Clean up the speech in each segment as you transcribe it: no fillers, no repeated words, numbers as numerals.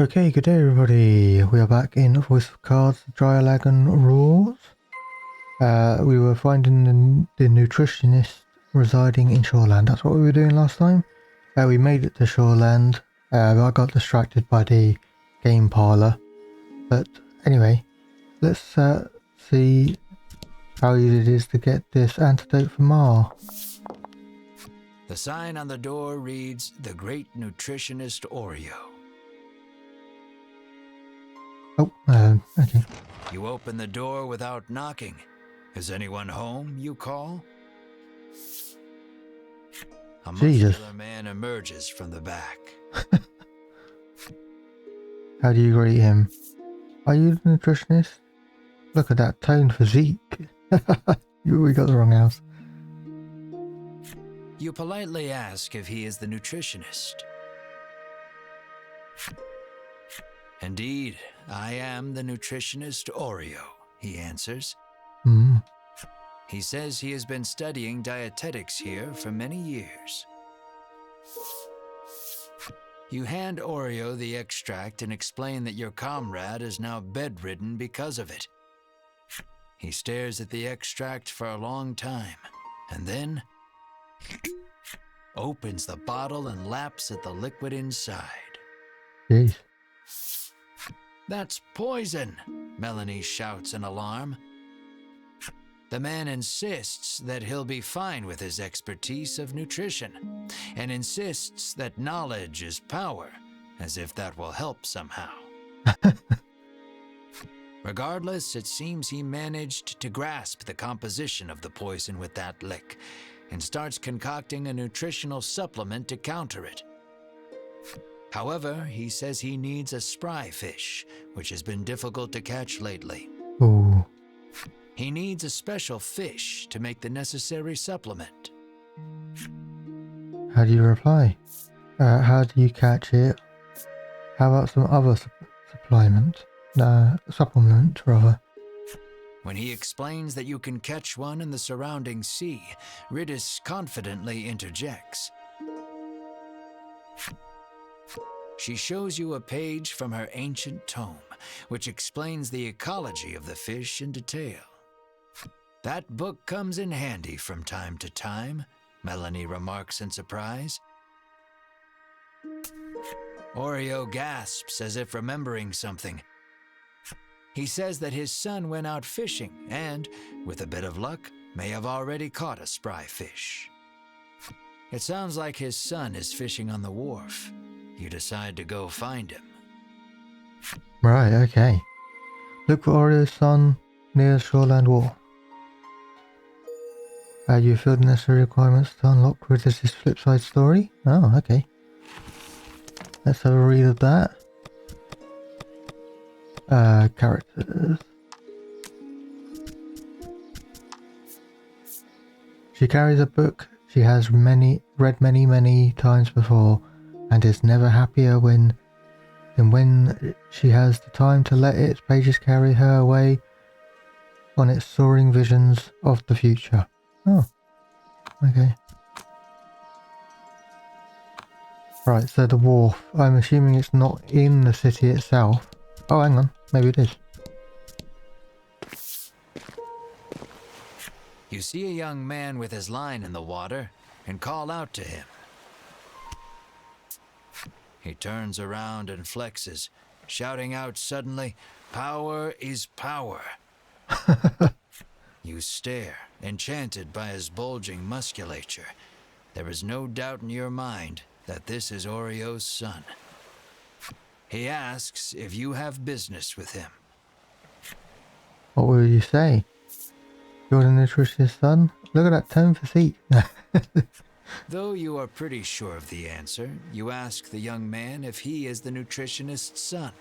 Okay, good day everybody. We are back in Voice of Cards, Dragon Rules. We were finding the nutritionist residing in Shoreland. That's what we were doing last time. We made it to Shoreland, but I got distracted by the game parlor. But anyway, let's see how easy it is to get this antidote for Ma. The sign on the door reads, "The Great Nutritionist Oreo." Oh, okay. You open the door without knocking. "Is anyone home?" you call. A muscular man emerges from the back. How do you rate him? Are you the nutritionist? Look at that toned physique. We got the wrong house. You politely ask if he is the nutritionist. "Indeed, I am the nutritionist Oreo," he answers. He says he has been studying dietetics here for many years. You hand Oreo the extract and explain that your comrade is now bedridden because of it. He stares at the extract for a long time, and then opens the bottle and laps at the liquid inside. Jeez. "That's poison," Melanie shouts in alarm. The man insists that he'll be fine with his expertise of nutrition, and insists that knowledge is power, as if that will help somehow. Regardless, it seems he managed to grasp the composition of the poison with that lick, and starts concocting a nutritional supplement to counter it. However, he says he needs a spry fish, which has been difficult to catch lately. Ooh. He needs a special fish to make the necessary supplement. How do you reply? How do you catch it? How about some other supplement, rather? When he explains that you can catch one in the surrounding sea, Riddis confidently interjects. She shows you a page from her ancient tome, which explains the ecology of the fish in detail. "That book comes in handy from time to time," Melanie remarks in surprise. Oreo gasps as if remembering something. He says that his son went out fishing and, with a bit of luck, may have already caught a spry fish. It sounds like his son is fishing on the wharf. You decide to go find him. Right, okay. Look for Oreo's son near Shoreland Wharf. You filled the necessary requirements to unlock Riddis' flipside story? Oh, okay. Let's have a read of that. Characters. She carries a book she has read many times before, and is never happier than when she has the time to let its pages carry her away on its soaring visions of the future. Oh, okay. Right, so the wharf. I'm assuming it's not in the city itself. Oh, hang on. Maybe it is. You see a young man with his line in the water and call out to him. He turns around and flexes, shouting out suddenly, "Power is power." You stare, enchanted by his bulging musculature. There is no doubt in your mind that this is Oreo's son. He asks if you have business with him. What will you say? You're the nutritionist son? Look at that tone physique. Though you are pretty sure of the answer, you ask the young man if he is the nutritionist's son.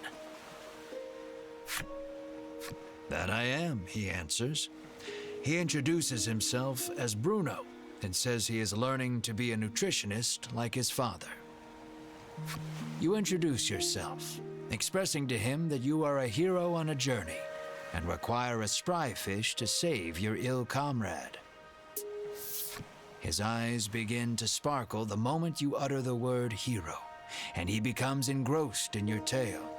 "That I am," he answers. He introduces himself as Bruno and says he is learning to be a nutritionist like his father. You introduce yourself, expressing to him that you are a hero on a journey and require a spry fish to save your ill comrade. His eyes begin to sparkle the moment you utter the word hero, and he becomes engrossed in your tale.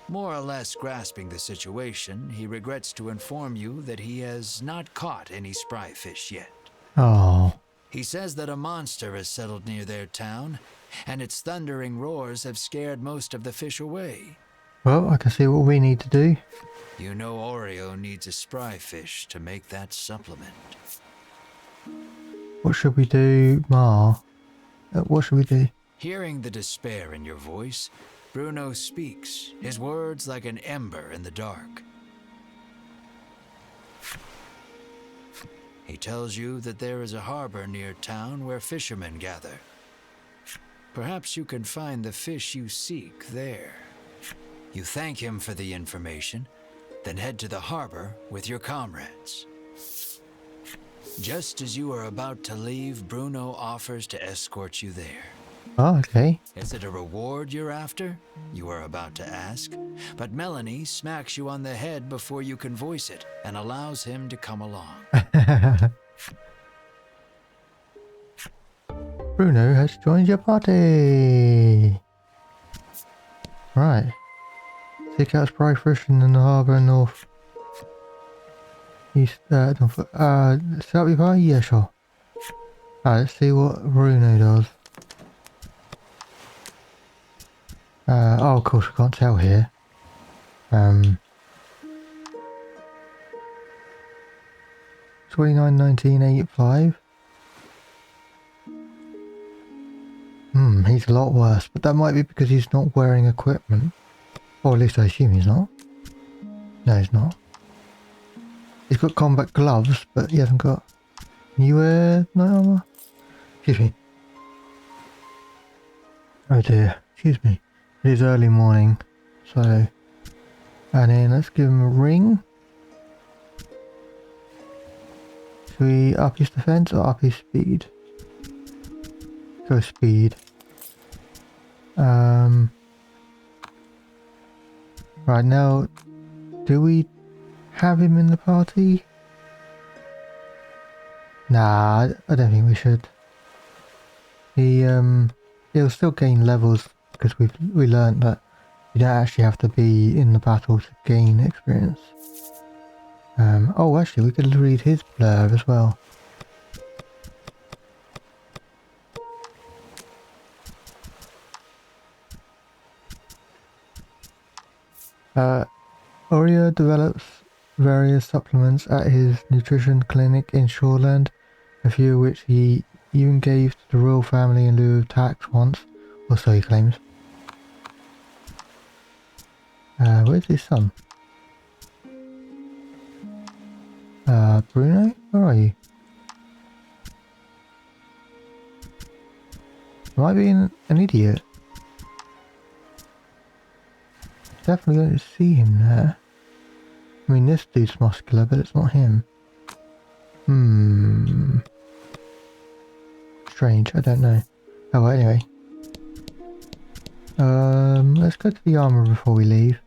More or less grasping the situation, he regrets to inform you that he has not caught any spry fish yet. Oh. He says that a monster has settled near their town, and its thundering roars have scared most of the fish away. Well, I can see what we need to do. You know Oreo needs a spry fish to make that supplement. What should we do, Ma? What should we do? Hearing the despair in your voice, Bruno speaks, his words like an ember in the dark. He tells you that there is a harbor near town where fishermen gather. Perhaps you can find the fish you seek there. You thank him for the information, then head to the harbor with your comrades. Just as you are about to leave, Bruno offers to escort you there. Oh, okay. Is it a reward you're after? You are about to ask. But Melanie smacks you on the head before you can voice it and allows him to come along. Bruno has joined your party. Right. Seek out spry fishing in the harbour north. East, north. Set up your party? Yeah, sure. Alright, let's see what Bruno does. Oh, of course, we can't tell here. 29.19.85. He's a lot worse, but that might be because he's not wearing equipment. Or at least I assume he's not. No, he's not. He's got combat gloves, but he hasn't got... Can you wear night armor? Excuse me. Oh dear, excuse me. It is early morning, so... And then let's give him a ring. Should we up his defense or up his speed? Go speed. Right now, do we have him in the party? Nah, I don't think we should. He'll still gain levels because we learned that you don't actually have to be in the battle to gain experience. Oh, actually, we could read his blurb as well. Oreo develops various supplements at his nutrition clinic in Shoreland, a few of which he even gave to the royal family in lieu of tax once, or so he claims. Where's his son? Bruno? Where are you? Am I being an idiot? Definitely going to see him there. I mean, this dude's muscular, but it's not him. Strange, I don't know. Oh, well, anyway. Let's go to the armor before we leave.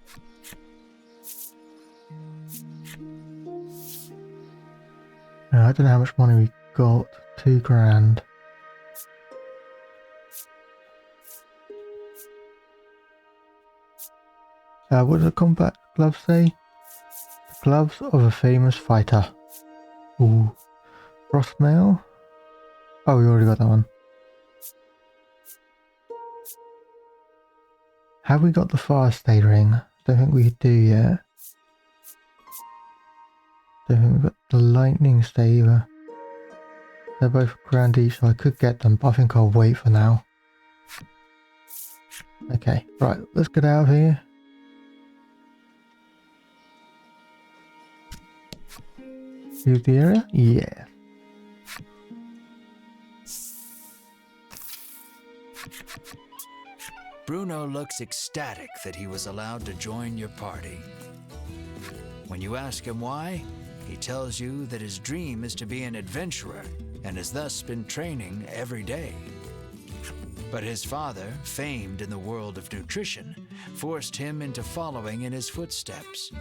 I don't know how much money we got. 2 grand. What does the combat glove say? The gloves of a famous fighter. Ooh. Frost mail? Oh, we already got that one. Have we got the fire stay ring? Don't think we do yet. Don't think we've got the lightning stay either. They're both grand each, so I could get them, but I think I'll wait for now. Okay, right, let's get out of here. Leave the area? Yeah. Bruno looks ecstatic that he was allowed to join your party. When you ask him why, he tells you that his dream is to be an adventurer and has thus been training every day. But his father, famed in the world of nutrition, forced him into following in his footsteps.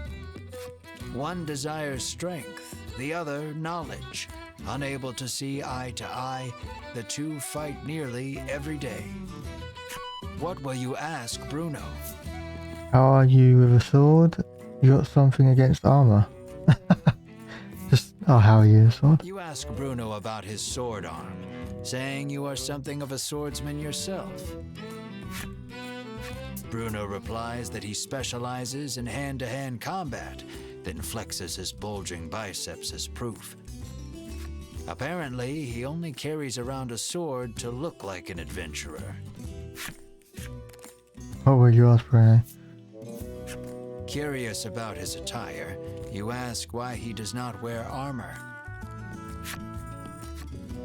One desires strength, the other knowledge. Unable to see eye to eye, the two fight nearly every day. What will you ask Bruno? How are you with a sword? You got something against armor? Just, oh, how are you with a sword? You ask Bruno about his sword arm, saying you are something of a swordsman yourself. Bruno replies that he specializes in hand-to-hand combat, then flexes his bulging biceps as proof. Apparently, he only carries around a sword to look like an adventurer. What would you ask, Bruno? Curious about his attire, you ask why he does not wear armor.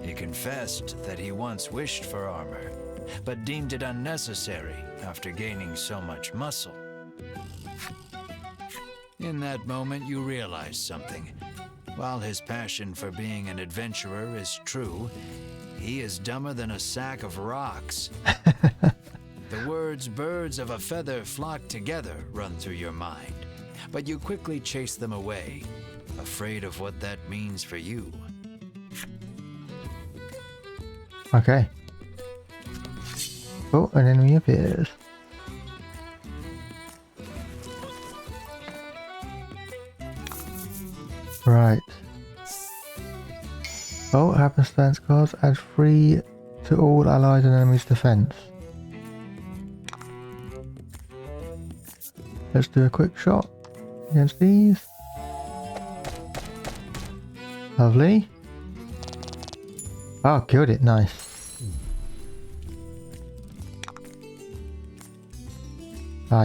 He confessed that he once wished for armor, but deemed it unnecessary after gaining so much muscle. In that moment, you realize something. While his passion for being an adventurer is true, he is dumber than a sack of rocks. The words "birds of a feather flock together" run through your mind, but you quickly chase them away, afraid of what that means for you. Okay. Oh, an enemy appears. Right. Oh, happenstance cards add 3 to all allies and enemies' defense. Let's do a quick shot against these. Lovely. Oh, killed it. Nice.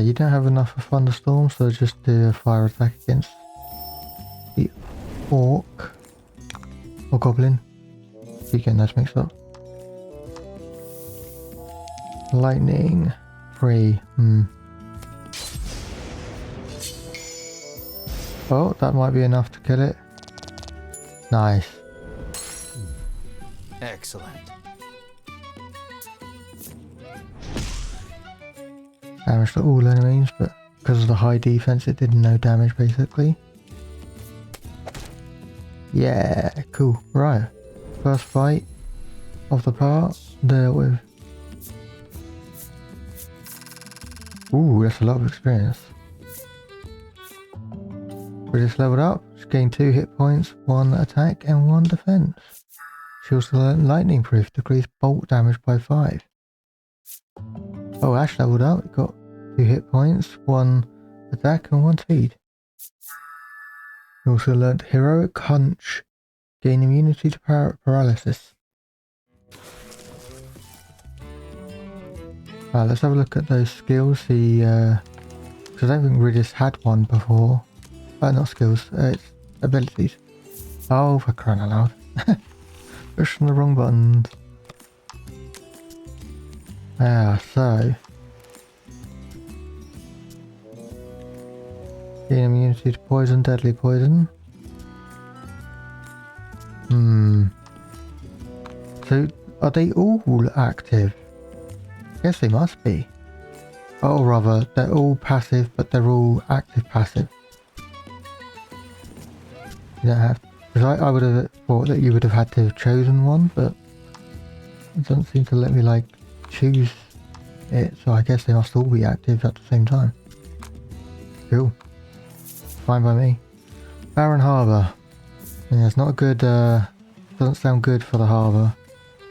You don't have enough for thunderstorm, so just do a fire attack against the orc or goblin. Keep getting those mixed up. Lightning 3. Oh, that might be enough to kill it. Nice. Excellent. Damage to all enemies, but because of the high defense it did no damage basically. Yeah, cool. Right. First fight of the part dealt with. Ooh, that's a lot of experience. We just leveled up. Just gained 2 hit points, 1 attack and 1 defense. She also learned lightning proof, decreased bolt damage by 5. Oh, Ash leveled up. Got 2 hit points, 1 attack and 1 speed. We also learned heroic hunch, gain immunity to paralysis. Let's have a look at those skills. The because I don't think Ridis had one before. Not skills, it's abilities. Oh, for crying out loud. Pushing the wrong buttons. So. Gain immunity to poison, deadly poison. So, are they all active? I guess they must be. Or rather, they're all passive, but they're all active passive. You don't have, because I would have thought that you would have had to have chosen one, but it doesn't seem to let me like choose it, so I guess they must all be active at the same time. Cool. Fine by me. Barren Harbour. Yeah, it's not a good, doesn't sound good for the harbour,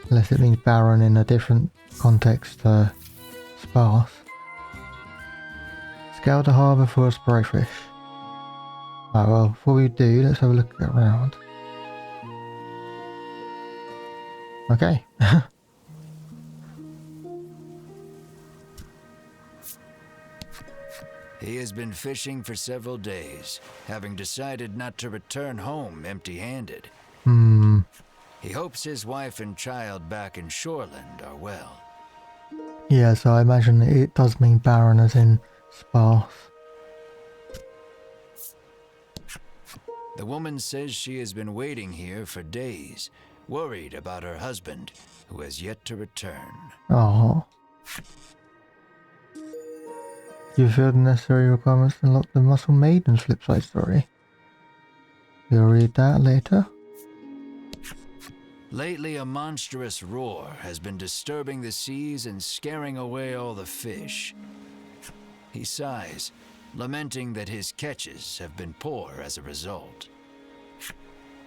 unless it means barren in a different context, sparse. Scour the harbour for a spray fish. Well, before we do, let's have a look around. Okay. He has been fishing for several days, having decided not to return home empty-handed. He hopes his wife and child back in Shoreland are well. Yeah, so I imagine it does mean barren as in sparse. The woman says she has been waiting here for days, worried about her husband, who has yet to return. Oh. You fulfilled the necessary requirements to unlock the Muscle Maiden's flipside story. You'll read that later. Lately, a monstrous roar has been disturbing the seas and scaring away all the fish. He sighs, lamenting that his catches have been poor as a result.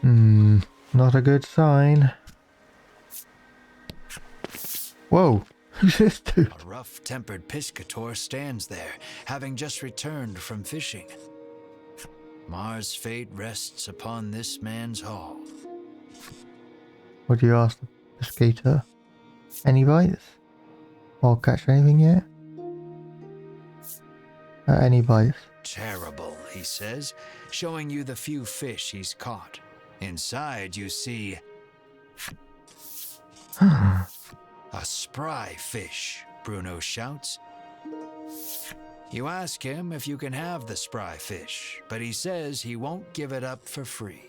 Not a good sign. Whoa, who's this dude? A rough-tempered piscator stands there, having just returned from fishing. Mars' fate rests upon this man's haul. What do you ask the pescator? Any bites? Or catch anything yet? Any bites? Terrible, he says, showing you the few fish he's caught. Inside you see a spry fish, Bruno shouts. You ask him if you can have the spry fish, but he says he won't give it up for free.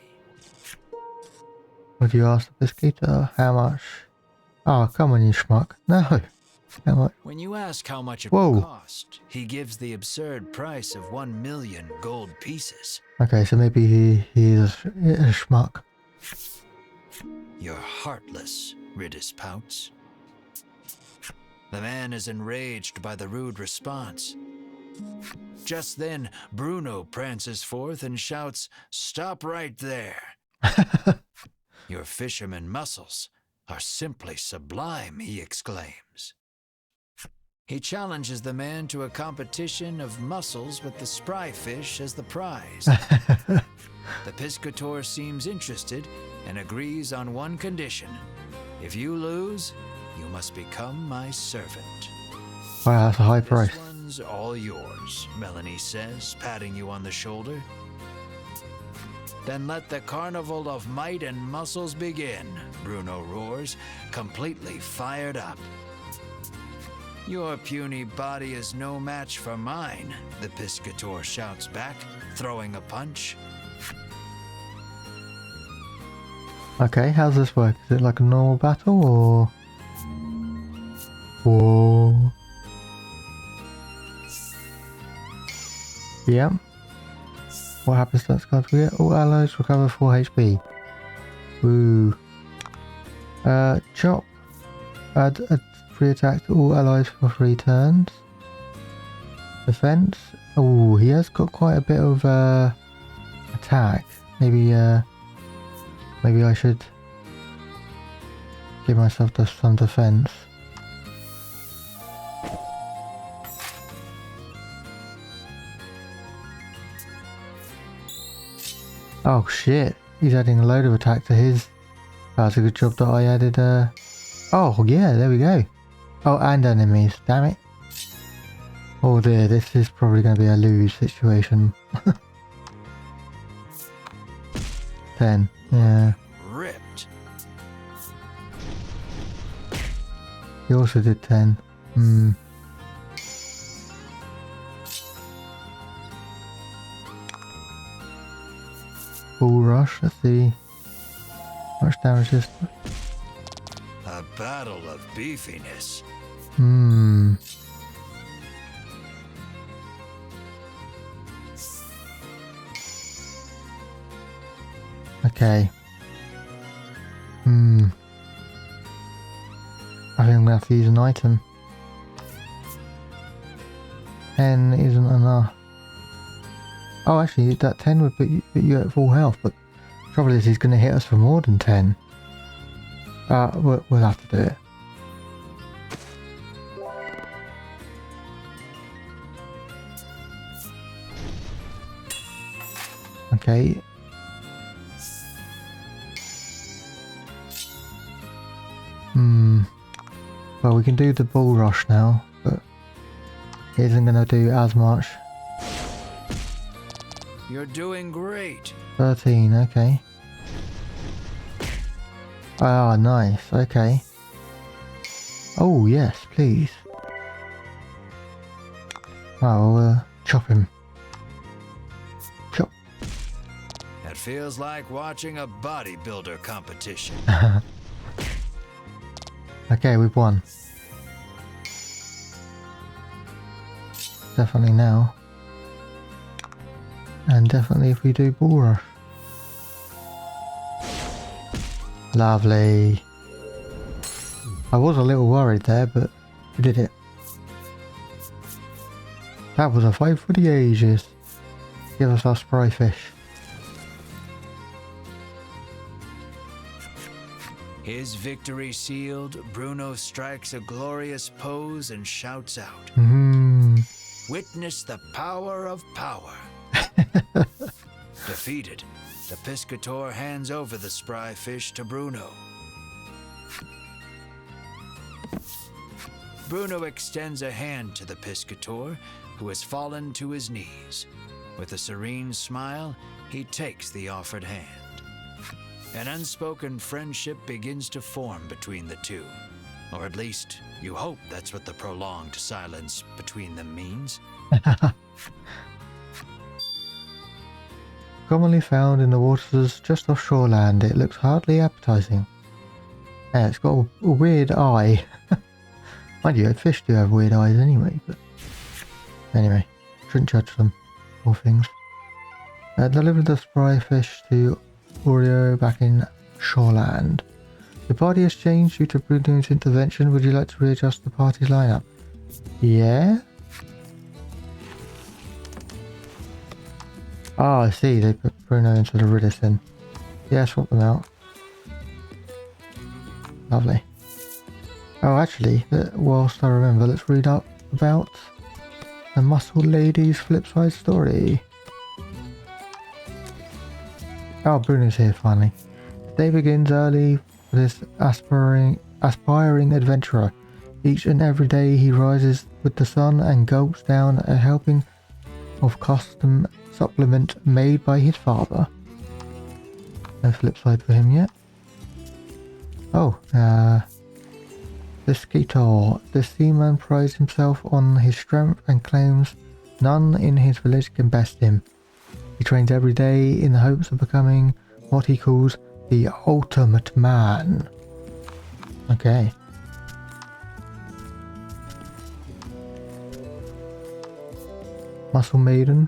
What do you ask the pescator? How much? Oh, come on, you schmuck. No. How much? When you ask how much it Whoa. will cost, he gives the absurd price of 1 million gold pieces. Okay, so maybe he is a schmuck. You're heartless, Ridis pouts. The man is enraged by the rude response. Just then, Bruno prances forth and shouts, "Stop right there!" Your fisherman muscles are simply sublime, he exclaims. He challenges the man to a competition of muscles with the spry fish as the prize. The piscator seems interested and agrees on one condition. If you lose, you must become my servant. Wow, that's a high price. This one's all yours, Melanie says, patting you on the shoulder. Then let the carnival of might and muscles begin, Bruno roars, completely fired up. Your puny body is no match for mine, the piscator shouts back, throwing a punch. Okay, how's this work? Is it like a normal battle or... Whoa. Yeah. What happens to that card we get? All allies recover 4 HP. Woo. Chop. Add a free attack to all allies for 3 turns. Defense. Oh, he has got quite a bit of attack. Maybe I should give myself some defense. Oh shit, he's adding a load of attack to his. That's a good job that I added Oh yeah, there we go. Oh, and enemies, damn it. Oh dear, this is probably going to be a lose situation. 10, yeah. Ripped. He also did 10. Bull rush, let's see. How much damage is this? A battle of beefiness. Okay. I think I'm gonna have to use an item. 10 isn't enough. Oh, actually, that 10 would put you at full health, but the trouble is he's gonna hit us for more than 10. We'll have to do it. Okay. Well, we can do the bull rush now, but it isn't going to do as much. You're doing great. 13, okay. Ah, nice, okay. Oh, yes, please. I'll chop him. Chop. That feels like watching a bodybuilder competition. Okay, we've won. Definitely now. And definitely if we do bull rush. Lovely. I was a little worried there, but we did it. That was a fight for the ages. Give us our spry fish. His victory sealed, Bruno strikes a glorious pose and shouts out, "Witness the power of power." Defeated, the Piscator hands over the spry fish to Bruno. Bruno extends a hand to the Piscator, who has fallen to his knees. With a serene smile, he takes the offered hand. An unspoken friendship begins to form between the two. Or at least, you hope that's what the prolonged silence between them means. Commonly found in the waters just off shoreland, it looks hardly appetizing. Yeah, it's got a weird eye. Mind you, fish do have weird eyes anyway, but... Anyway, shouldn't judge them. All things. Delivered the spry fish to Oreo back in shoreland. The party has changed due to Bruno's intervention. Would you like to readjust the party's lineup? Yeah? Oh, I see. They put Bruno into the Riddison. Yeah, swap them out. Lovely. Oh, actually, whilst I remember, let's read up about the Muscle Lady's flipside story. Oh, Bruno's here finally. The day begins early for this aspiring adventurer. Each and every day he rises with the sun and gulps down a helping of custom supplement made by his father. No flipside for him yet. Oh, the Skeetor. The seaman prides himself on his strength and claims none in his village can best him. He trains every day in the hopes of becoming what he calls the ultimate man. Okay. Muscle Maiden.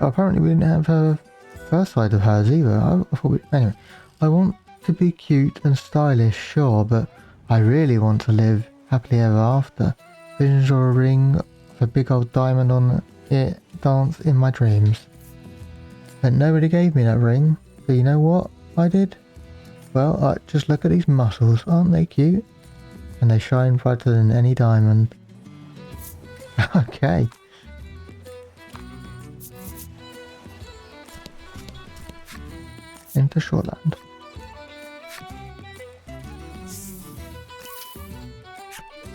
Oh, apparently we didn't have her first side of hers either. I thought anyway, I want to be cute and stylish, sure, but I really want to live happily ever after. Visions of a ring with a big old diamond on it dance in my dreams. But nobody gave me that ring. But you know what I did? Well, just look at these muscles. Aren't they cute? And they shine brighter than any diamond. Okay. Into shoreland.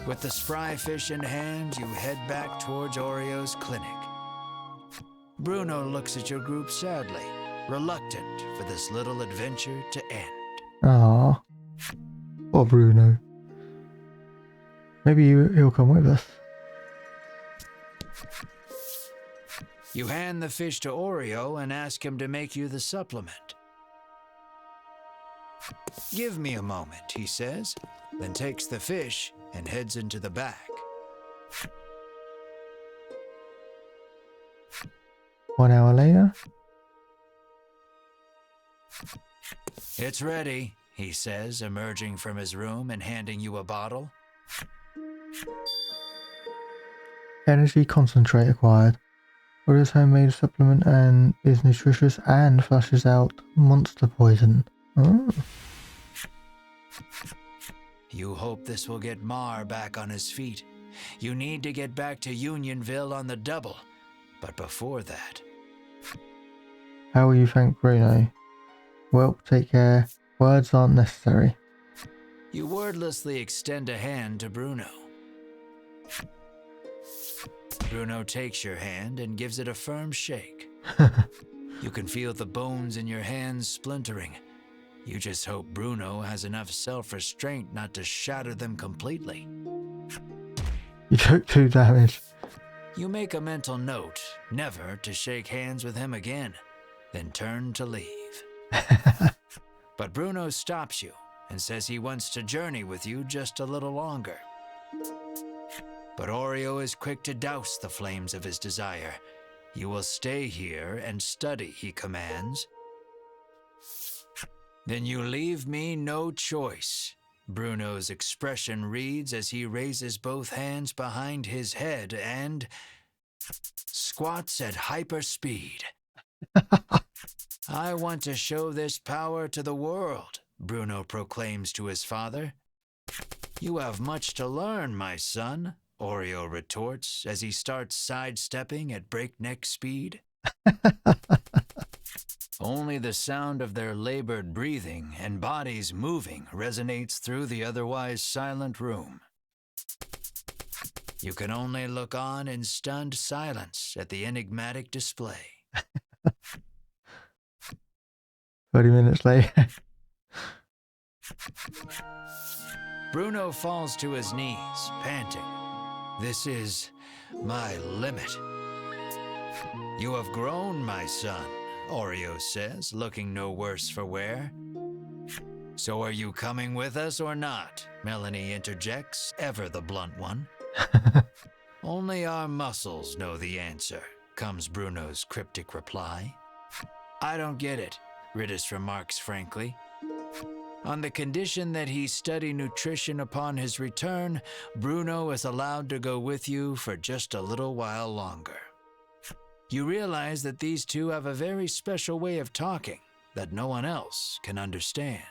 With the spry fish in hand, you head back towards Oreo's clinic. Bruno looks at your group sadly, reluctant for this little adventure to end. Ah, poor Bruno. Maybe he'll come with us. You hand the fish to Oreo and ask him to make you the supplement. "Give me a moment," he says, then takes the fish and heads into the back. 1 hour later. "It's ready," he says, emerging from his room and handing you a bottle. Energy concentrate acquired. Oreo's homemade supplement and is nutritious and flushes out monster poison. Oh. You hope this will get Mar back on his feet. You need to get back to Unionville on the double. But before that... How will you thank Bruno? Well, take care. Words aren't necessary. You wordlessly extend a hand to Bruno. Bruno takes your hand and gives it a firm shake. You can feel the bones in your hands splintering. You just hope Bruno has enough self-restraint not to shatter them completely. You took 2 damage. You make a mental note never to shake hands with him again, then turn to leave. But Bruno stops you and says he wants to journey with you just a little longer. But Oreo is quick to douse the flames of his desire. You will stay here and study, he commands. Then you leave me no choice. Bruno's expression reads as he raises both hands behind his head and squats at hyper speed. I want to show this power to the world, Bruno proclaims to his father. You have much to learn, my son, Oreo retorts as he starts sidestepping at breakneck speed. Only the sound of their labored breathing and bodies moving resonates through the otherwise silent room. You can only look on in stunned silence at the enigmatic display. 30 minutes later. Bruno falls to his knees, panting. This is my limit. You have grown, my son, Oreo says, looking no worse for wear. So are you coming with us or not? Melanie interjects, ever the blunt one. Only our muscles know the answer, comes Bruno's cryptic reply. I don't get it, Ridis remarks frankly. On the condition that he study nutrition upon his return, Bruno is allowed to go with you for just a little while longer. You realize that these two have a very special way of talking that no one else can understand.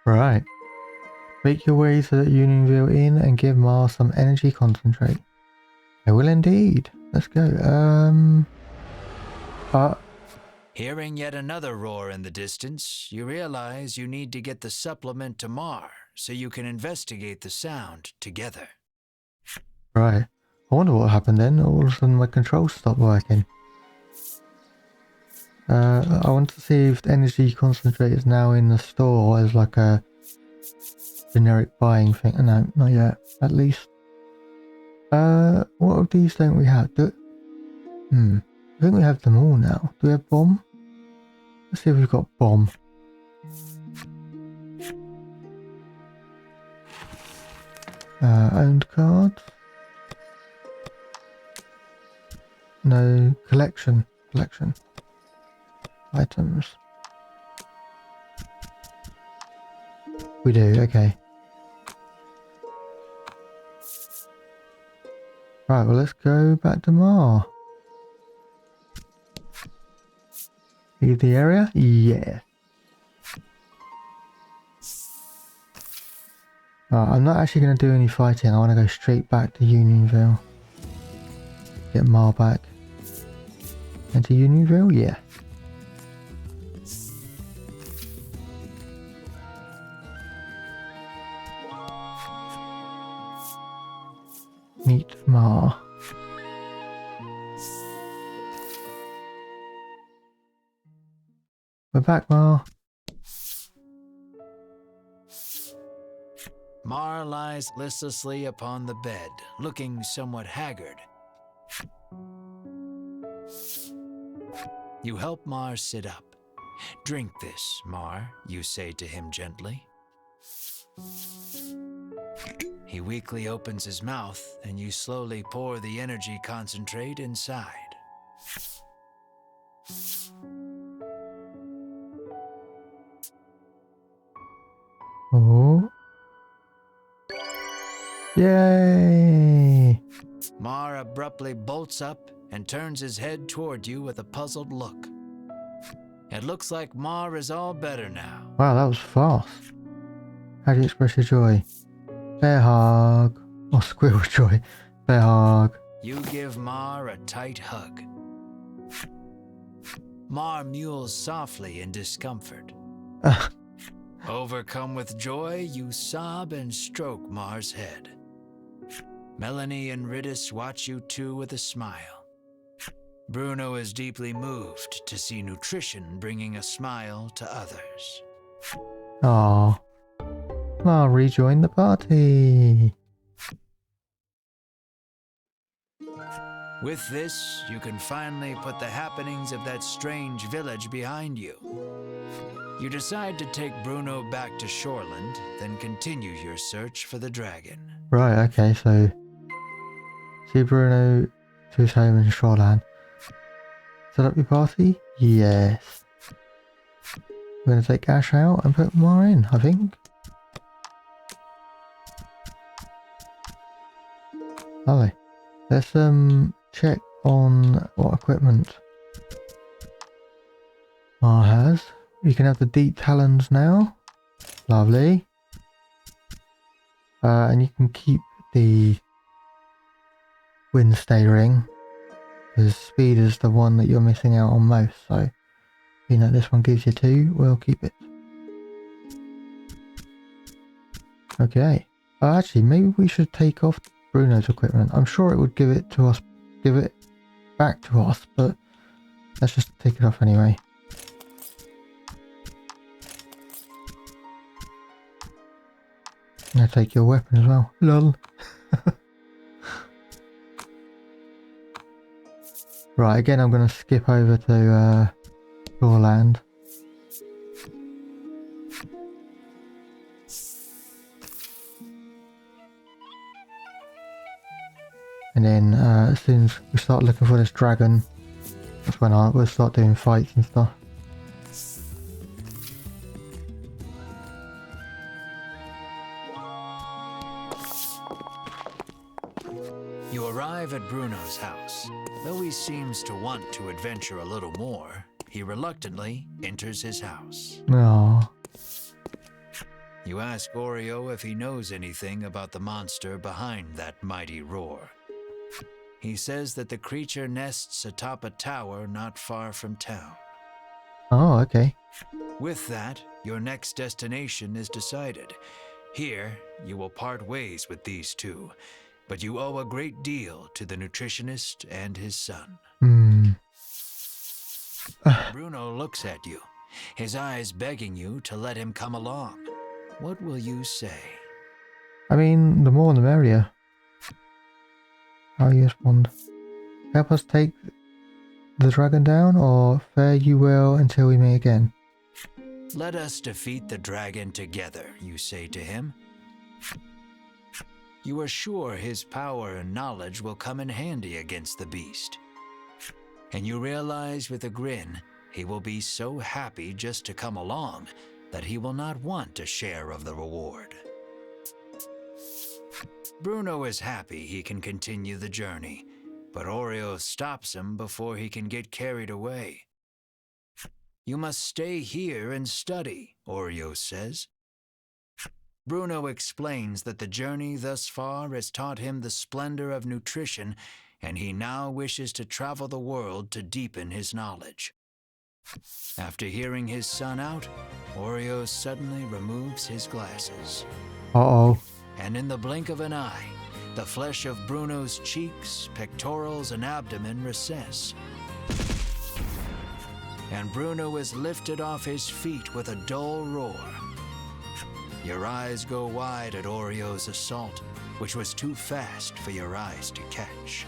Right. Make your way to the Unionville Inn and give Mars some energy concentrate. I will indeed. Let's go. Hearing yet another roar in the distance, you realize you need to get the supplement to Mar so you can investigate the sound together. Right. I wonder what happened then. All of a sudden my controls stopped working. I want to see if the energy concentrate is now in the store as like a generic buying thing. No, not yet. At least. What of these don't we have? I think we have them all now. Do we have bomb? Let's see if we've got bomb. Owned cards. No, collection. Items. We do, okay. Right, well let's go back to Mar. Leave the area? Yeah. Right, I'm not actually going to do any fighting. I want to go straight back to Unionville. Get Mar back. And to Unionville? Yeah. Meet Mar. We're back, Mar. Mar lies listlessly upon the bed, looking somewhat haggard. You help Mar sit up. Drink this, Mar, you say to him gently. He weakly opens his mouth, and you slowly pour the energy concentrate inside. Oh. Yay! Mar abruptly bolts up and turns his head toward you with a puzzled look. It looks like Mar is all better now. Wow, that was fast. How do you express your joy? Bear hug. Or squirrel joy. Bear hug. You give Mar a tight hug. Mar mews softly in discomfort. Overcome with joy, you sob and stroke Mar's head. Melanie and Ridis watch you two with a smile. Bruno is deeply moved to see nutrition bringing a smile to others. Aww. I'll rejoin the party. With this, you can finally put the happenings of that strange village behind you. You decide to take Bruno back to Shoreland, then continue your search for the dragon. Right, okay, so see Bruno to his home in Shoreland. Set up your party? Yes. We're going to take Ash out and put Mar in, I think. Lovely. Let's check on what equipment Mar has. You can have the deep talons now. Lovely. And you can keep the windstay ring, because speed is the one that you're missing out on most. So, you know, this one gives you 2, we'll keep it. Okay. Actually, maybe we should take off Bruno's equipment. I'm sure it would give it to us, give it back to us, but let's just take it off anyway. I'm gonna take your weapon as well. Lol. Right, again I'm gonna skip over to Shoreland. And then as soon as we start looking for this dragon, that's when we'll start doing fights and stuff. You arrive at Bruno's house. Though he seems to want to adventure a little more, he reluctantly enters his house. Aww. You ask Oreo if he knows anything about the monster behind that mighty roar. He says that the creature nests atop a tower not far from town. Oh, okay. With that, your next destination is decided. Here, you will part ways with these two, but you owe a great deal to the nutritionist and his son. Bruno looks at you, his eyes begging you to let him come along. What will you say? I mean, the more the merrier. How you respond? Help us take the dragon down, or fare you well until we meet again? Let us defeat the dragon together, you say to him. You are sure his power and knowledge will come in handy against the beast. And you realize with a grin, he will be so happy just to come along that he will not want a share of the reward. Bruno is happy he can continue the journey, but Oreo stops him before he can get carried away. You must stay here and study, Oreo says. Bruno explains that the journey thus far has taught him the splendor of nutrition, and he now wishes to travel the world to deepen his knowledge. After hearing his son out, Oreo suddenly removes his glasses. Uh-oh. And in the blink of an eye, the flesh of Bruno's cheeks, pectorals, and abdomen recess. And Bruno is lifted off his feet with a dull roar. Your eyes go wide at Oreo's assault, which was too fast for your eyes to catch.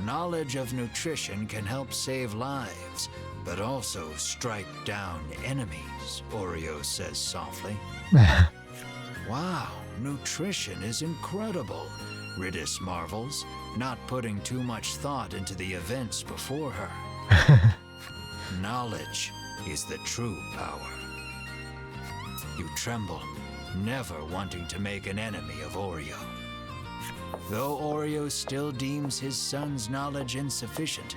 Knowledge of nutrition can help save lives, but also strike down enemies, Oreo says softly. Wow, nutrition is incredible, Ridis marvels, not putting too much thought into the events before her. Knowledge is the true power. You tremble, never wanting to make an enemy of Oreo. Though Oreo still deems his son's knowledge insufficient,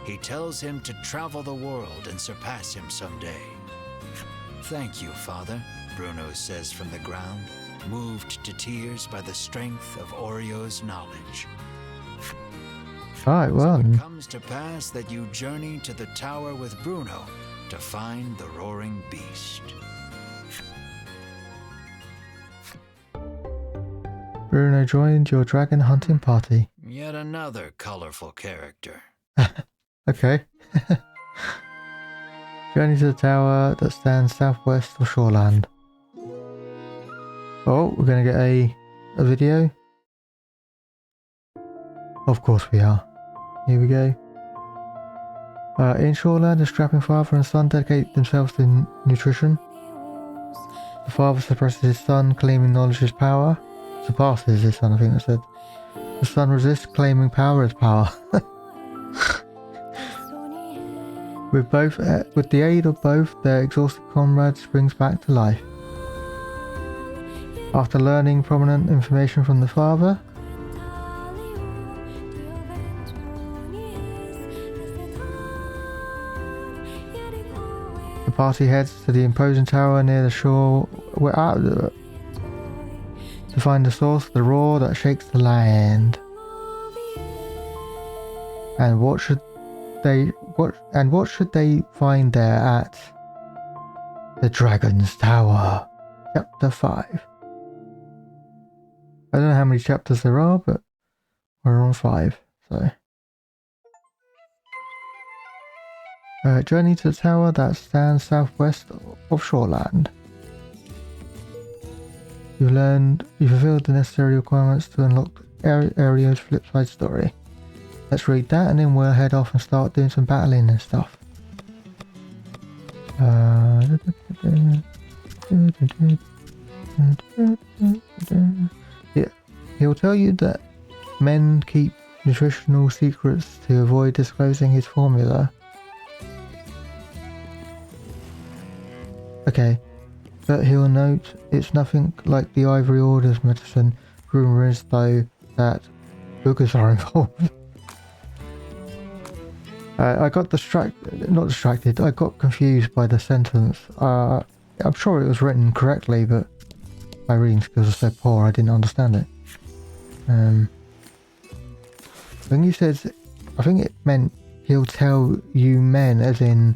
he tells him to travel the world and surpass him someday. Thank you, Father, Bruno says from the ground, moved to tears by the strength of Oreo's knowledge. Alright, well. So it comes to pass that you journey to the tower with Bruno to find the roaring beast. Bruno joined your dragon hunting party. Yet another colorful character. Okay. Journey to the tower that stands southwest of Shoreland. Oh, we're going to get a video. Of course we are. Here we go. In Shoreland, a strapping father and son dedicate themselves to nutrition. The father suppresses his son, claiming knowledge is power. Surpasses his son, I think I said. The son resists, claiming power is power. with the aid of both, their exhausted comrade springs back to life. After learning prominent information from the father, the party heads to the imposing tower near the shore to find the source of the roar that shakes the land. And what should they find there at the Dragon's Tower? Chapter 5. I don't know how many chapters there are, but we're on 5, so. Journey to the tower that stands southwest of Shoreland. You fulfilled the necessary requirements to unlock Ario's flipside story. Let's read that and then we'll head off and start doing some battling and stuff. Yeah, he'll tell you that men keep nutritional secrets to avoid disclosing his formula. Okay, but he'll note it's nothing like the Ivory Order's medicine. Rumour is though that boogers are involved. I got not distracted, I got confused by the sentence. I'm sure it was written correctly, but my reading skills are so poor I didn't understand it. When you said, I think it meant he'll tell you men, as in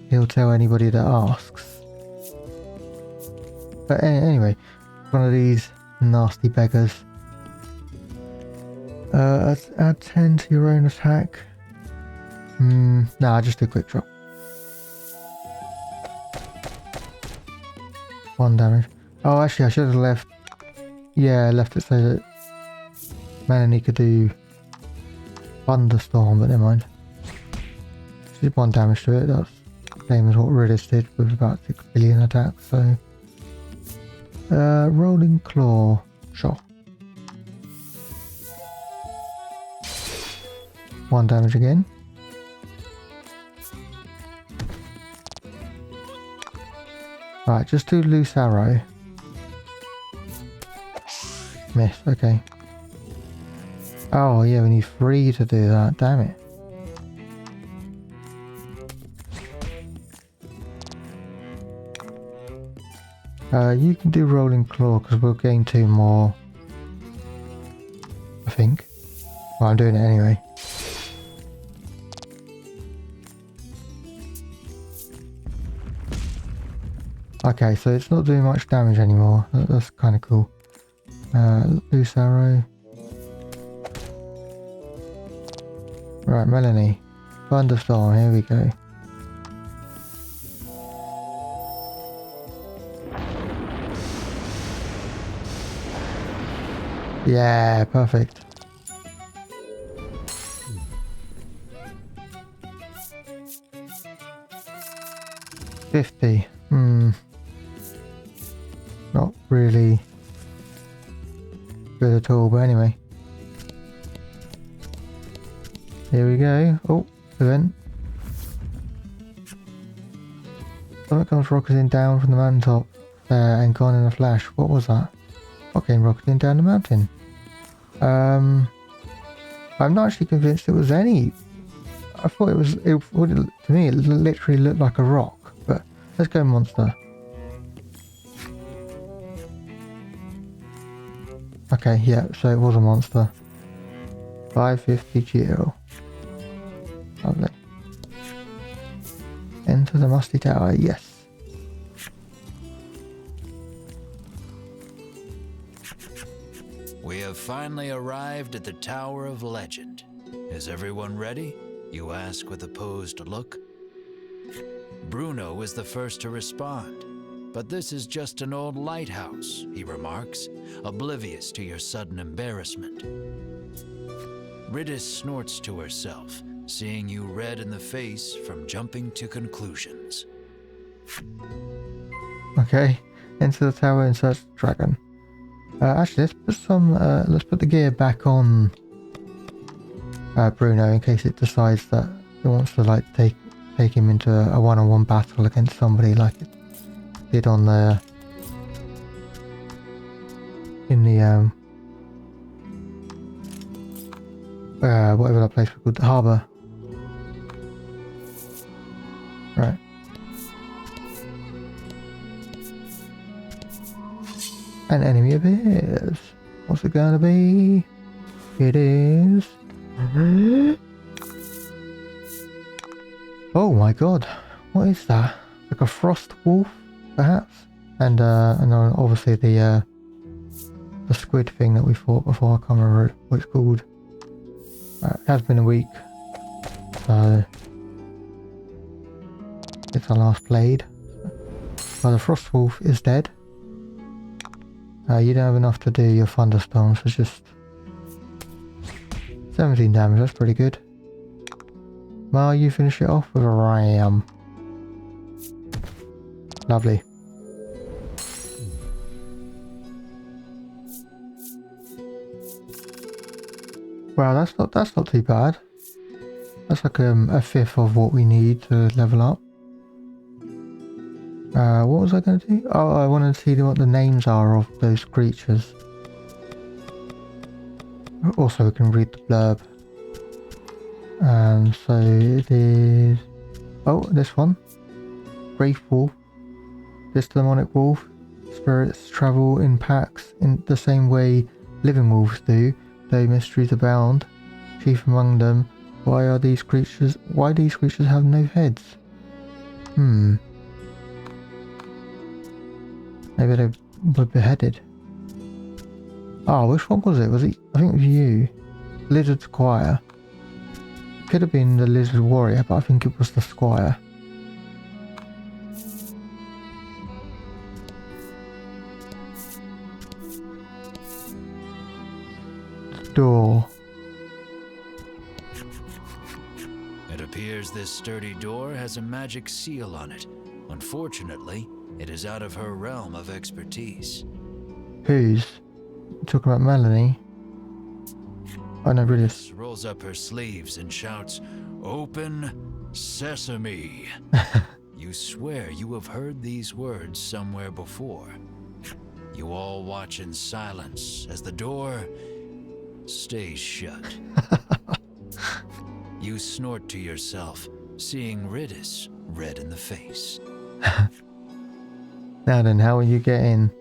he'll tell anybody that asks. But anyway, one of these nasty beggars. Add 10 to your own attack. Nah, just a quick drop. 1 damage. Oh, actually, I should have left. Yeah, I left it so that Melanie could do Thunderstorm, but never mind. She did 1 damage to it. That's the same as what Riddis did with about 6 billion attacks. So, Rolling Claw, sure. 1 damage again. Right, just do Loose Arrow. Miss, okay. Oh yeah, we need 3 to do that, damn it. You can do Rolling Claw because we'll gain 2 more. I think. Well, I'm doing it anyway. Okay, so it's not doing much damage anymore. That's kind of cool. Loose Arrow. Right, Melanie. Thunderstorm, here we go. Yeah, perfect. $50. Not really good at all, but anyway. Here we go. Oh, event. Something comes rocketing down from the mountaintop there and gone in a flash. What was that? What came rocketing down the mountain? I'm not actually convinced it was any. I thought it was. To me, it literally looked like a rock. But let's go monster. Okay, yeah, so it was a monster. 550 geo. Lovely. Enter the musty tower, yes. We have finally arrived at the Tower of Legend. Is everyone ready? You ask with a posed look. Bruno is the first to respond. But this is just an old lighthouse, he remarks, oblivious to your sudden embarrassment. Riddis snorts to herself, seeing you red in the face from jumping to conclusions. Okay, enter the tower and search the dragon. Actually, let's put the gear back on Bruno in case it decides that it wants to like take him into a one-on-one battle against somebody like it did on the in the whatever that place was called, the harbour. Right. An enemy appears. What's it gonna be? It is. Oh my god! What is that? Like a frost wolf, perhaps? And then obviously the squid thing that we fought before. I can't remember what it's called. It has been a week, so it's our last played. Well, the frost wolf is dead. You don't have enough to do your thunderstorms, so just 17 damage, that's pretty good. Well, you finish it off with a ram. Lovely. Wow, that's not too bad. That's like a fifth of what we need to level up. What was I going to do? Oh, I wanted to see what the names are of those creatures. Also, we can read the blurb. So it is... Oh, this one. Wraith Wolf. This demonic wolf. Spirits travel in packs in the same way living wolves do, though mysteries abound. Chief among them, why these creatures have no heads? Maybe they were beheaded. Oh, which one was it? Was it? I think it was you. Lizard Squire. Could have been the Lizard Warrior, but I think it was the Squire. Door. It appears this sturdy door has a magic seal on it. Unfortunately, it is out of her realm of expertise. Whose? Talking about Melanie? Oh no, really. Rolls up her sleeves and shouts, "Open sesame." You swear you have heard these words somewhere before. You all watch in silence as the door stays shut. You snort to yourself, seeing Riddis red in the face. Now then, how will you get in?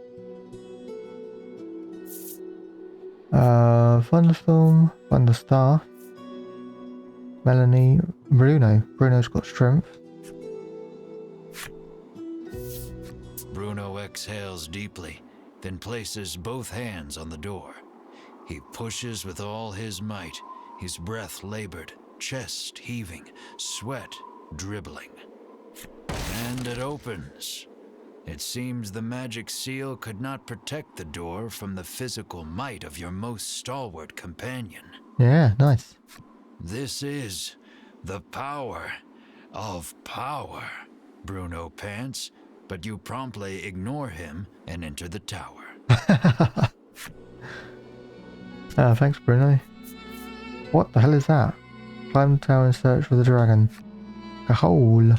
Thunderstorm, Thunderstar, Melanie, Bruno. Bruno's got strength. Bruno exhales deeply, then places both hands on the door. He pushes with all his might, his breath labored, chest heaving, sweat dribbling. And it opens. It seems the magic seal could not protect the door from the physical might of your most stalwart companion. Yeah, nice. This is the power of power, Bruno pants, but you promptly ignore him and enter the tower. Thanks, Bruno. What the hell is that? Climb the tower and search for the dragon. A hole.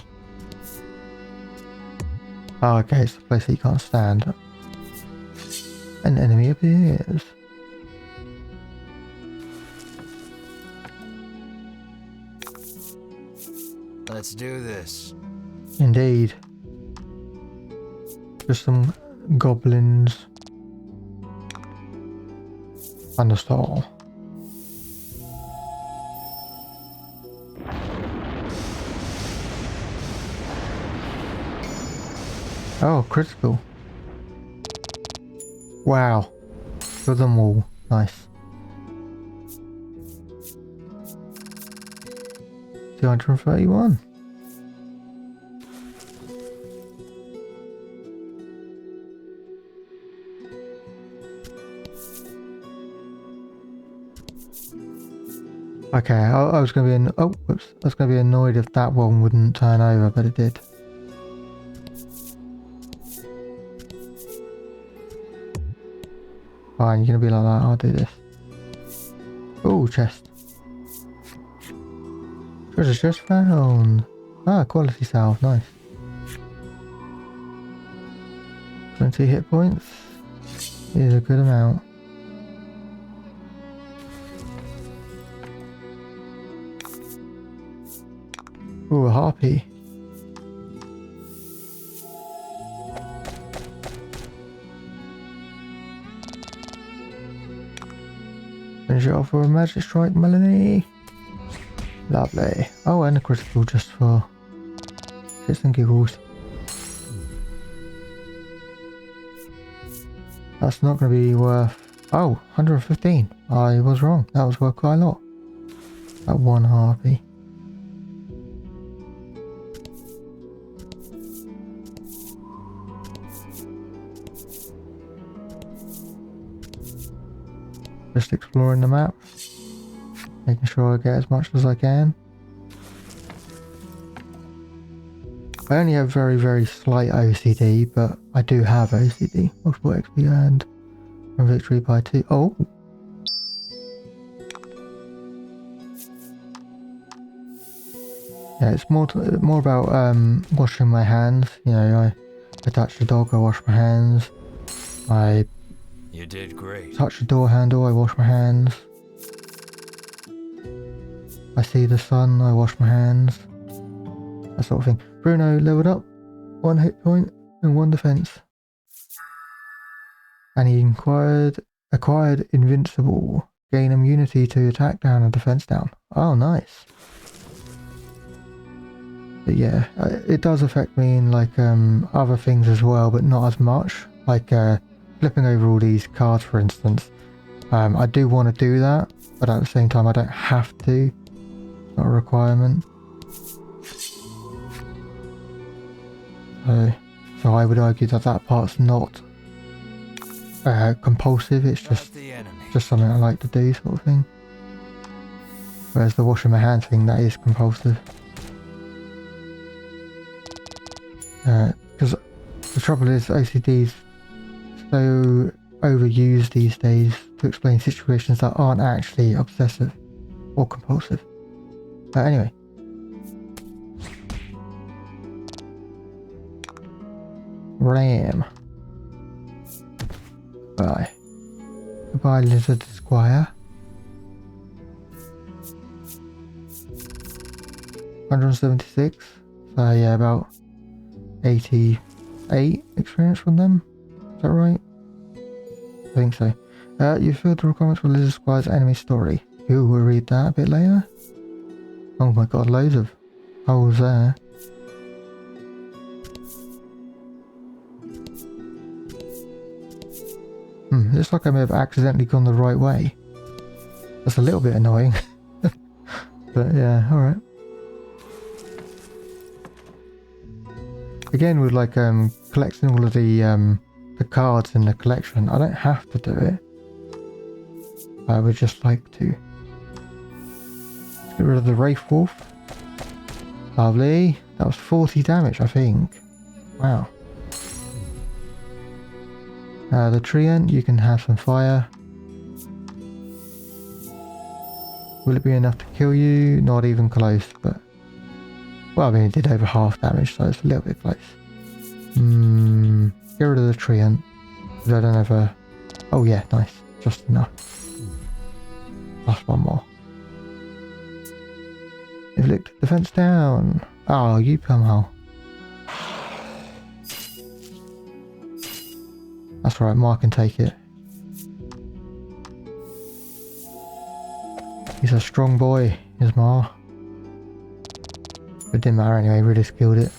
Oh, okay, it's the place that you can't stand. An enemy appears. Let's do this. Indeed. Just some goblins. Thunderstorm. Oh, critical. Wow. Kill them all. Nice. 231. Okay, I was going to be I was going to be annoyed if that one wouldn't turn over, but it did. Fine, you're going to be like that. I'll do this. Oh, chest. Treasure just found. Ah, quality salve, nice. 20 hit points is a good amount. Ooh, a harpy. Finish it off with a magic strike, Melanie. Lovely. Oh, and a critical just for shits and giggles. That's not going to be worth... Oh, 115. I was wrong. That was worth quite a lot. That one harpy. Just exploring the map. Making sure I get as much as I can. I only have very, very slight OCD, but I do have OCD. Multiple XP and victory by 2. Oh! Yeah, it's more about washing my hands. You know, I touch the dog, I wash my hands. You did great. Touch the door handle, I wash my hands. I see the sun, I wash my hands. That sort of thing. Bruno leveled up, 1 hit point and 1 defense. And he acquired invincible. Gain immunity to attack down and defense down. Oh, nice. But yeah, it does affect me in like other things as well, but not as much. Like flipping over all these cards, for instance. I do want to do that, but at the same time I don't have to. It's not a requirement. So I would argue that that part's not compulsive. It's just something I like to do, sort of thing. Whereas the washing my hands thing, that is compulsive. Because the trouble is OCD's so overused these days to explain situations that aren't actually obsessive or compulsive. Anyway. Ram. Bye. Goodbye, Lizard Squire. 176. So yeah, about 88 experience from them. Is that right? I think so. You filled the requirements for Lizard Squire's enemy story. Ooh, we'll read that a bit later. Oh my god, loads of holes there. Looks like I may have accidentally gone the right way. That's a little bit annoying. But yeah, alright. Again, with like collecting all of the cards in the collection, I don't have to do it. I would just like to. Let's get rid of the Wraith Wolf. Lovely. That was 40 damage, I think. Wow. The Treant, you can have some fire. Will it be enough to kill you? Not even close, but... Well, I mean, it did over half damage, so it's a little bit close. Get rid of the Treant. Because I don't have a... Oh yeah, nice. Just enough. Plus one more. Inflict defense down. Oh, you plumhole. That's right, Mark can take it. He's a strong boy, is Mar. It didn't matter anyway, really skilled it.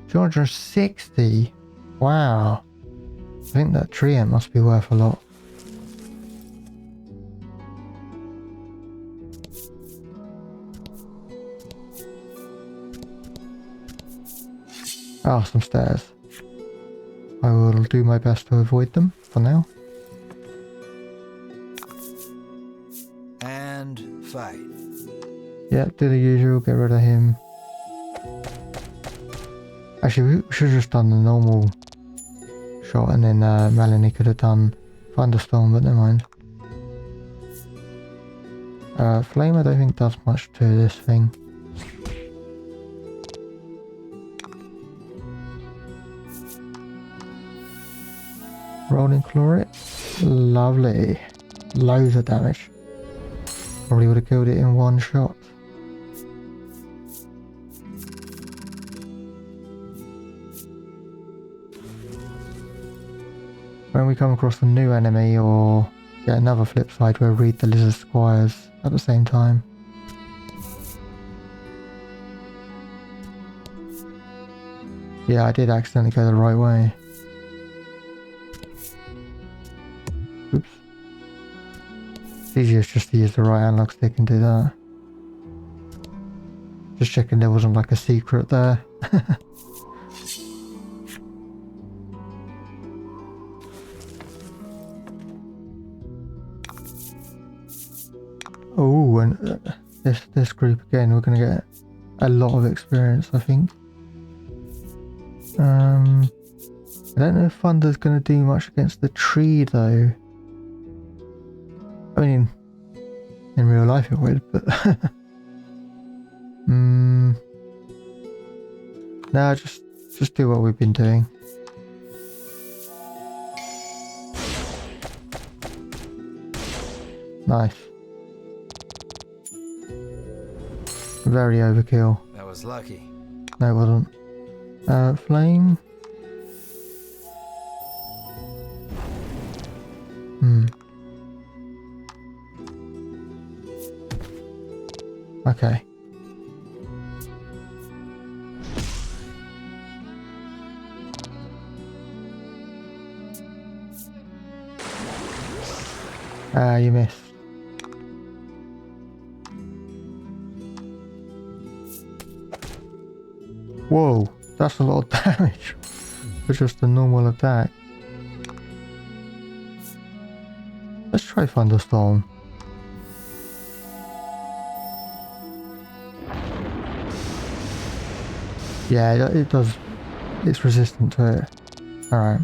$260? Wow. I think that Treant must be worth a lot. Ah, some stairs. I will do my best to avoid them for now. And fight. Yeah, do the usual, get rid of him. Actually, we should have just done the normal shot and then Melanie could have done Thunderstorm, but never mind. Flame I don't think does much to this thing. Rolling Chlorit. Lovely. Loads of damage. Probably would have killed it in one shot. When we come across a new enemy or get another flip side, we'll read the Lizard Squires at the same time. Yeah, I did accidentally go the right way. Oops. It's easiest just to use the right analog stick and do that. Just checking there wasn't like a secret there. Oh, and this group again, we're going to get a lot of experience, I think. I don't know if Thunder's going to do much against the tree, though. I mean, in real life it would, but... Nah, just do what we've been doing. Nice. Very overkill. That was lucky. No, it wasn't. Flame. Okay. You missed. Whoa, that's a lot of damage for just a normal attack. Let's try Thunderstorm. Yeah, it does. It's resistant to it. Alright.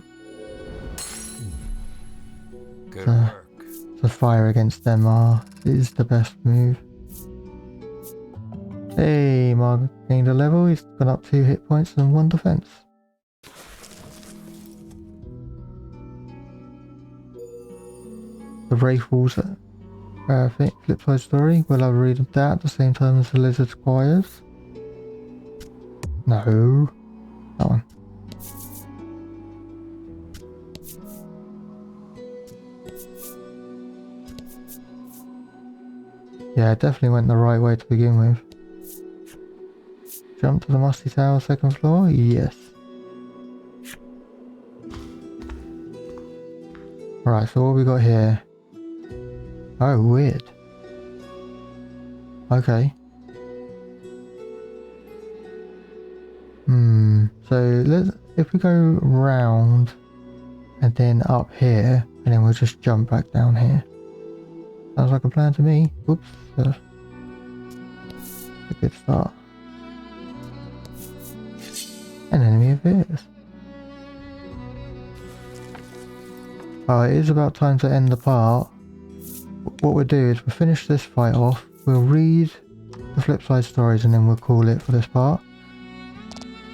Good work. The fire against them is the best move. Hey, Mark gained a level. He's gone up 2 hit points and 1 defense. The Wraith Walls flip side story. We'll have a read of that at the same time as the Lizard Squires. No, that one. Yeah, it definitely went the right way to begin with. Jump to the Musty Tower, 2nd floor? Yes. Right, so what we got here? Oh, weird. Okay. So if we go round and then up here, and then we'll just jump back down here. Sounds like a plan to me. Oops. A good start. An enemy appears. Oh, it is about time to end the part. What we'll do is we'll finish this fight off. We'll read the flip side stories and then we'll call it for this part.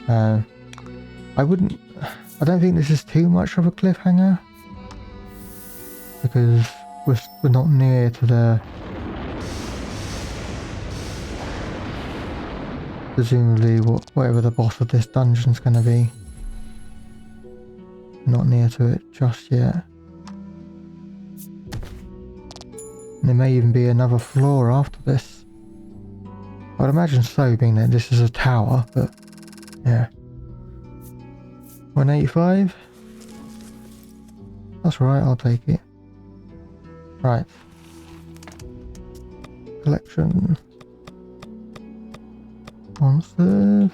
I don't think this is too much of a cliffhanger because we're not near to the presumably whatever the boss of this dungeon's going to be. Not near to it just yet. And there may even be another floor after this. I'd imagine so, being that this is a tower, but yeah. 185? That's right, I'll take it. Right. Collection. Monsters.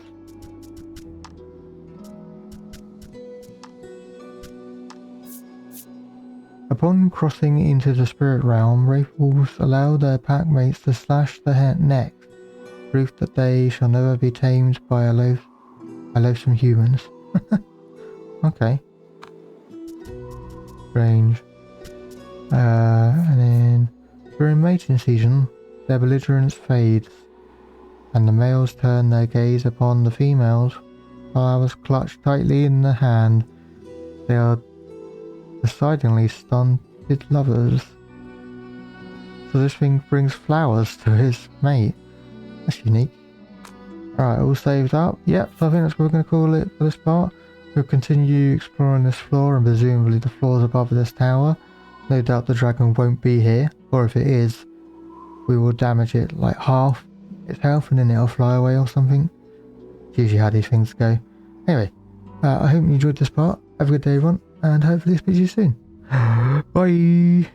Upon crossing into the spirit realm, Wraith Wolves allow their pack mates to slash their necks, proof that they shall never be tamed by loathsome humans. Okay. Range. And then during mating season, their belligerence fades, and the males turn their gaze upon the females. Flowers clutched tightly in the hand. They are decidedly stunted lovers. So this thing brings flowers to his mate. That's unique. Alright, all saved up. Yep, so I think that's what we're going to call it for this part. We'll continue exploring this floor and presumably the floors above this tower. No doubt the dragon won't be here, or if it is, we will damage it like half its health and then it'll fly away or something. It's usually how these things go. Anyway, I hope you enjoyed this part. Have a good day everyone, and hopefully speak to you soon. Bye!